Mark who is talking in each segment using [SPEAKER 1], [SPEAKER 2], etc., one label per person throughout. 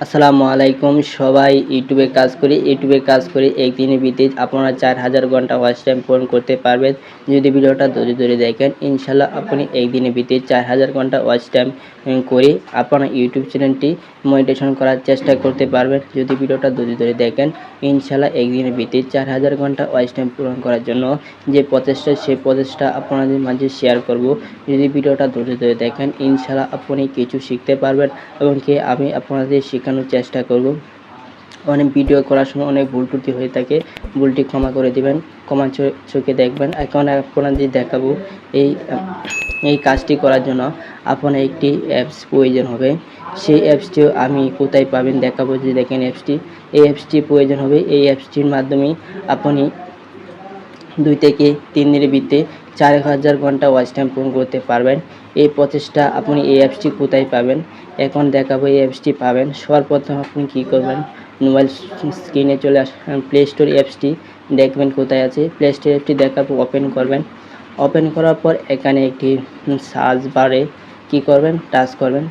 [SPEAKER 1] আসসালামু আলাইকুম। সবাই ইউটিউবে কাজ করে একদিনের ভিত্তিতে আপনারা 4000 ঘন্টা ওয়াচ টাইম পূরণ করতে পারবেন যদি ভিডিওটা ধৈর্য ধরে দেখেন। ইনশাল্লাহ আপনি একদিনের ভিত্তিতে 4000 ঘন্টা ওয়াচ টাইম করে আপনার ইউটিউব চ্যানেলটি মনিটাইজেশন করার চেষ্টা করতে পারবেন যদি ভিডিওটা ধৈর্য ধরে দেখেন। ইনশাল্লাহ একদিনের ভিত্তিতে 4000 ঘন্টা ওয়াচ টাইম পূরণ করার জন্য যে প্রচেষ্টা, সেই প্রচেষ্টা আপনাদের মাঝে শেয়ার করব। যদি ভিডিওটা ধৈর্য ধরে দেখেন ইনশাল্লাহ আপনি কিছু শিখতে পারবেন এবং কি আমি আপনাদের শেখানোর চেষ্টা করব। অনেক ভিডিও করার সময় অনেক ভুল ত্রুটি হয়ে থাকে, ভুলটি ক্ষমা করে দিবেন, ক্ষমা চোখে দেখবেন। এখন আপনাদের দেখাবো এই কাজটি করার জন্য আপনার একটি অ্যাপস প্রয়োজন হবে। সেই অ্যাপসটিও আমি কোথায় পাবেন দেখাবো। যে দেখেন এই অ্যাপসটি প্রয়োজন হবে। এই অ্যাপসটির মাধ্যমে আপনি 2 থেকে 3 দিনের ভিতরে 4000 ঘন্টা ওয়াচ টাইম পূরণ করতে পারবেন। এই প্রচেষ্টা আপনি এই অ্যাপসটি কোথায় পাবেন এখন দেখাবো। এই অ্যাপসটি পাবেন সর্বপ্রথম আপনি কি করবেন, মোবাইল স্ক্রিনে চলে আসবেন, প্লে স্টোর অ্যাপসটি দেখবেন কোথায় আছে। প্লে স্টোর অ্যাপসটি দেখাবো, ওপেন করবেন। ওপেন করার পর এখানে একটি সার্চ বারে কি করবেন, টাচ করবেন।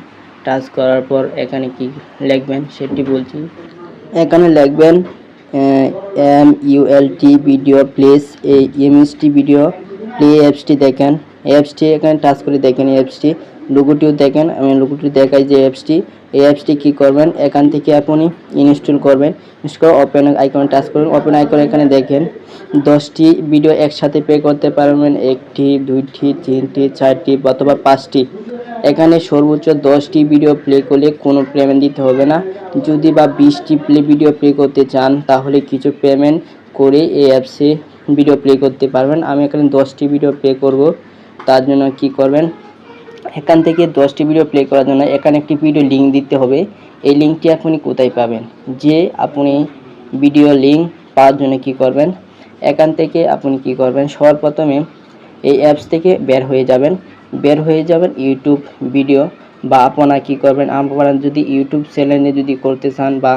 [SPEAKER 1] টাচ করার পর এখানে কি লিখবেন সেটি বলছি। এখানে লিখবেন MULT ভিডিও প্লেস, এই MST ভিডিও প্লে অ্যাপসটি দেখেন। অ্যাপসটি এখানে টাচ করে দেখেন। অ্যাপসটি লোগোটিও দেখেন, আমি লোগোটি দেখাই যে এই অ্যাপসটি কী করবেন, এখান থেকে আপনি ইনস্টল করবেন। ইনস্টল করে ওপেন আইকনে টাচ করবেন। ওপেন আইকনে এখানে দেখেন 10টি ভিডিও একসাথে প্লে করতে পারবেন, 1টি 2টি 3টি 4টি অথবা 5টি। এখানে সর্বোচ্চ 10টি ভিডিও প্লে করলে কোনো পেমেন্ট দিতে হবে না। যদি বা 20টি ভিডিও প্লে করতে চান তাহলে কিছু পেমেন্ট করে এই অ্যাপসে ভিডিও প্লে করতে পারবেন। আমি এখানে 10টি ভিডিও প্লে করব। তার জন্য কি করবেন, এখান থেকে 10টি ভিডিও প্লে করার জন্য এখানে একটি ভিডিও লিঙ্ক দিতে হবে। এই লিঙ্কটি আপনি কোথায় পাবেন, যে আপনি ভিডিও লিঙ্ক পাওয়ার জন্য কি করবেন, এখান থেকে আপনি কি করবেন, সর্বপ্রথমে এই অ্যাপস থেকে বের হয়ে যাবেন ইউটিউব ভিডিও, বা আপনারা কি করবেন, আপনারা যদি ইউটিউব চ্যানেলে যদি করতে চান বা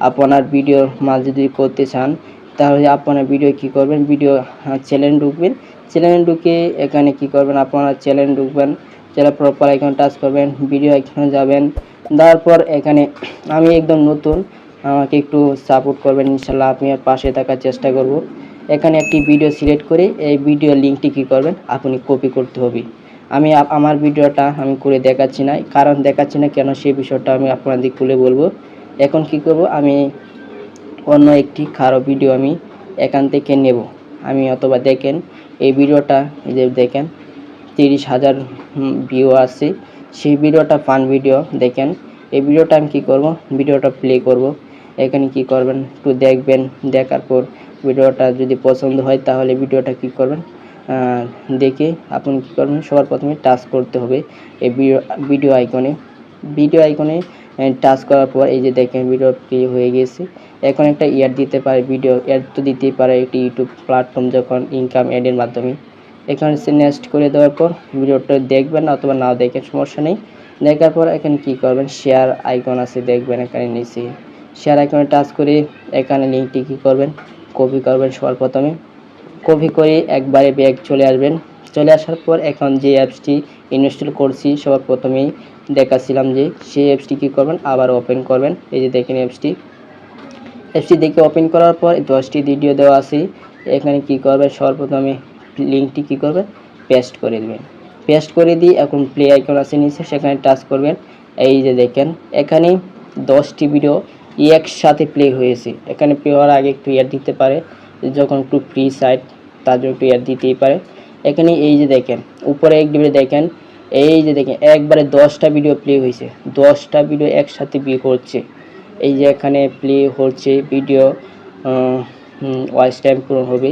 [SPEAKER 1] আপনার ভিডিওর মাঝে যদি করতে চান তাহলে আপনারা ভিডিও কি করবেন, ভিডিও চ্যানেল ঢুকবেন। চ্যানেল ঢুকে এখানে কি করবেন, আপনারা চ্যানেল ঢুকবেন, চ্যানেল প্রপার আইকন টাচ করবেন, ভিডিও আইকনে যাবেন। তারপর এখানে আমি একদম নতুন, আমাকে একটু সাপোর্ট করবেন ইনশাল্লাহ, আপনি আর পাশে থাকার চেষ্টা করব। এখানে একটি ভিডিও সিলেক্ট করে এই ভিডিও লিঙ্কটি কী করবেন, আপনি কপি করতে হবে। আমি আমার ভিডিওটা আমি করে দেখাচ্ছি না, কারণ দেখাচ্ছি না কেন সেই বিষয়টা আমি আপনাদের খুলে বলবো। এখন কি করব, আমি অন্য একটি কারো ভিডিও আমি এখান থেকে নেব। আমি অথবা দেখেন এই ভিডিওটা, এই যে দেখেন 30,000 ভিউ আছে, সেই ভিডিওটা ফান ভিডিও দেখেন। এই ভিডিওটা আমি কী করব, ভিডিওটা প্লে করব। এখানে কি করবেন, একটু দেখবেন, দেখার পর ভিডিওটা যদি পছন্দ হয় তাহলে ভিডিওটা কি করবেন, দেখে আপনি কী করবেন, সবার প্রথমে টাচ করতে হবে এই ভিডিও আইকনে টাচ করার পর এই যে দেখেন ভিডিও প্লে হয়ে গেছে। এখন একটা অ্যাড দিতে পারে, ভিডিও অ্যাড তো দিতেই পারে একটি ইউটিউব প্ল্যাটফর্ম যখন ইনকাম অ্যাডের মাধ্যমে। এখানে নেক্সট করে দেওয়ার পর ভিডিওটা দেখবেন অথবা নাও দেখেন, সমস্যা নেই। দেখার পর এখানে কি করবেন, শেয়ার আইকন আছে দেখবেন এখানে নিচে, শেয়ার আইকনে টাচ করে এখানে লিঙ্কটি কী করবেন, কপি করবেন। সবার প্রথমে কপি করে একবারে ব্যাক চলে আসবেন। চলে আসার পর এখন যে অ্যাপসটি ইনস্টল করছি সবার প্রথমেই দেখাচ্ছিলাম, যে সেই অ্যাপসটি কী করবেন, আবার ওপেন করবেন। এই যে দেখেন অ্যাপসটি দেখে ওপেন করার পর 10টি ভিডিও দেওয়া আছে। এখানে কি করবেন, সর্বপ্রথমে লিঙ্কটি কী করবেন, পেস্ট করে দেবেন। পেস্ট করে দিয়ে এখন প্লে আইকন আছে নিচে, সেখানে টাচ করবেন। এই যে দেখেন এখানে 10টি ভিডিও একসাথে প্লে হয়েছে। এখানে প্লে হওয়ার আগে একটু অ্যাড দিতে পারে, যখন একটু ফ্রি সাইট তার জন্য একটু অ্যাড দিতেই পারে। এখানে এই যে দেখেন উপরে এক ডিবিতে দেখেন, এই যে দেখেন একবারে 10টা ভিডিও প্লে হয়েছে, 10টা ভিডিও একসাথে প্লে করছে। এই যে এখানে প্লে হচ্ছে ভিডিও, ওয়াচ টাইম পূরণ হবে।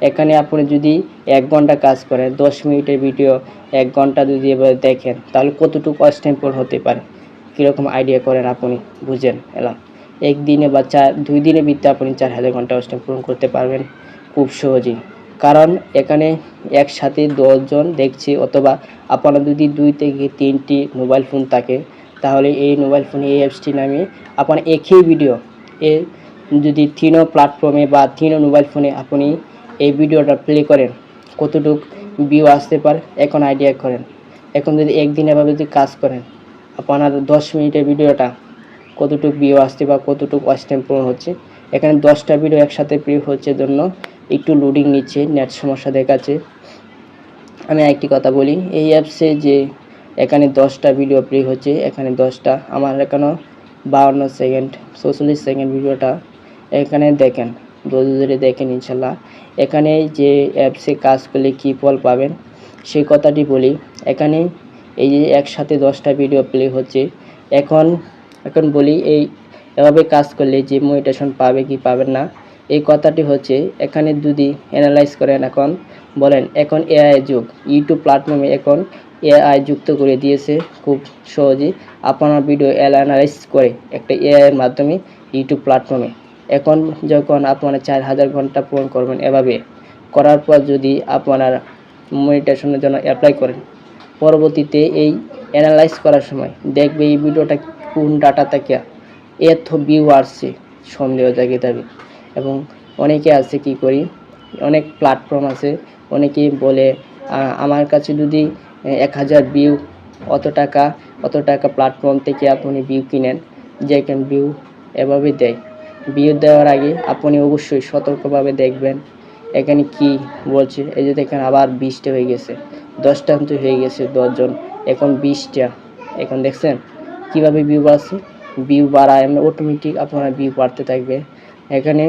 [SPEAKER 1] এখানে আপনি যদি 1 ঘন্টা কাজ করেন, 10 মিনিটের ভিডিও 1 ঘন্টা যদি এবার দেখেন তাহলে কতটুকু ওয়াচ টাইম পূরণ হতে পারে, কীরকম আইডিয়া করেন আপনি, বুঝেন এলাম। একদিনে বা 2 দিনের ভিতরে আপনি 4000 ঘন্টা ওয়াচ টাইম পূরণ করতে পারবেন খুব সহজেই। কারণ এখানে একসাথে 10 জন দেখছে, অথবা আপনার যদি 2 থেকে 3টি মোবাইল ফোন থাকে তাহলে এই মোবাইল ফোনে এই অ্যাপসটি নামিয়ে আপনার একই ভিডিও যদি 3 প্ল্যাটফর্মে বা 3 মোবাইল ফোনে আপনি এই ভিডিওটা প্লে করেন, কতটুকু ভিউ আসতে পারে এখন আইডিয়া করেন। এখন যদি একদিন এভাবে যদি কাজ করেন, আপনার 10 মিনিটের ভিডিওটা কতটুকু ভিউ আসছে বা কতটুকু ওয়াচ টাইম পূরণ হচ্ছে। এখানে 10টা ভিডিও একসাথে প্লে হচ্ছে জন্য একটু লোডিং নিচ্ছে, নেট সমস্যা দেখাচ্ছে। আমি একটি কথা বলি, এই অ্যাপসে যে এখানে 10টা ভিডিও প্লে হচ্ছে, এখানে 10টা, আমার এখানে 52 সেকেন্ড 44 সেকেন্ড ভিডিওটা এখানে দেখেন, ধৈর্য ধরে দেখেন ইনশাল্লাহ। এখানে যে অ্যাপসে কাজ করলে কী ফল পাবেন সেই কথাটি বলি। এখানে এই যে একসাথে 10টা ভিডিও প্লে হচ্ছে, এখন বলি এই এভাবে কাজ করলে যে মোটিভেশন পাবে কি পাবেন না, এই কথাটি হচ্ছে এখানে যদি অ্যানালাইজ করেন, এখন বলেন এখন এআই যুগ, ইউটিউব প্ল্যাটফর্মে এখন এআই যুক্ত করে দিয়েছে খুব সহজেই আপনার ভিডিও অ্যানালাইজ করে একটা এআই এর মাধ্যমে ইউটিউব প্ল্যাটফর্মে। এখন যখন আপনারা 4000 ঘন্টা পূরণ করবেন, এভাবে করার পর যদি আপনারা মনিটাইজেশনের জন্য অ্যাপ্লাই করেন, পরবর্তীতে এই অ্যানালাইজ করার সময় দেখবে এই ভিডিওটা কোন ডাটা থেকে এত ভিউ আসছে, সন্দেহ জাগিয়ে যাবে। এবং অনেকে আছে কি করি, অনেক প্ল্যাটফর্ম আছে, অনেকেই বলে আমার কাছে যদি 1000 ভিউ, অত টাকা প্ল্যাটফর্ম থেকে আপনি ভিউ কিনেন, যেখানে ভিউ এভাবে দেয়। ভিউ দেওয়ার আগে আপনি অবশ্যই সতর্কভাবে দেখবেন এখানে কি বলছে। এই যে দেখেন আবার 20টা হয়ে গেছে, 10টা কিন্তু হয়ে গেছে, 10 জন, এখন 20টা। এখন দেখছেন কীভাবে ভিউ বাড়ছে, ভিউ বাড়ায় এমনি অটোমেটিক আপনার ভিউ বাড়তে থাকবে। এখানে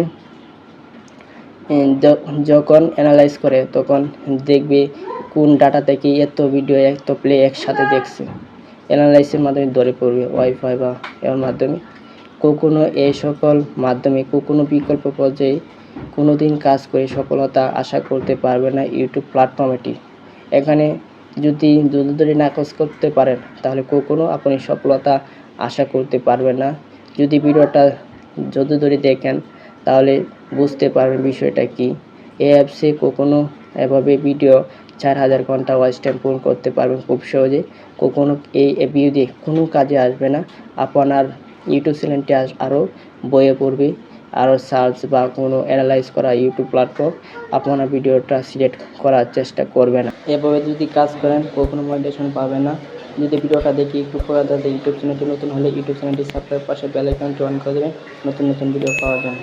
[SPEAKER 1] যখন অ্যানালাইজ করে তখন দেখবে কোন ডাটা থেকে এত ভিডিও এত প্লে একসাথে দেখছে, অ্যানালাইসের মাধ্যমে ধরে পড়বে, ওয়াইফাই বা এর মাধ্যমে। কখনো এই সকল মাধ্যমে কখনো বিকল্প পর্যায়ে কোনো দিন কাজ করে সফলতা আশা করতে পারবে না ইউটিউব প্ল্যাটফর্মটি। এখানে যদি ধরে না কাজ করতে পারেন তাহলে কখনো আপনি সফলতা আশা করতে পারবেন না। যদি ভিডিওটা ধরে দেখেন তাহলে বুঝতে পারবেন বিষয়টা কি। এই অ্যাপসে কখনো এভাবে ভিডিও 4000 ঘন্টা ওয়াচ টাইম পূরণ করতে পারবেন খুব সহজে। কখনো এই ভিউ দিয়ে কোনো কাজে আসবে না, আপনার ইউটিউব চ্যানেলটি আরও বয়ে পড়বে। আরও সার্চ বা কোনো অ্যানালাইজ করা ইউটিউব প্ল্যাটফর্ম আপনার ভিডিওটা সিলেক্ট করার চেষ্টা করবে না। এভাবে যদি কাজ করেন কখনো মনিটাইজেশন পাবেন না। যদি ভিডিওটা দেখি একটু পরে ইউটিউব চ্যানেলটি নতুন হলে ইউটিউব চ্যানেলটি সাবস্ক্রাইব, পাশে বেল আইকনটি অন করে দেবেন নতুন ভিডিও পাওয়ার জন্য।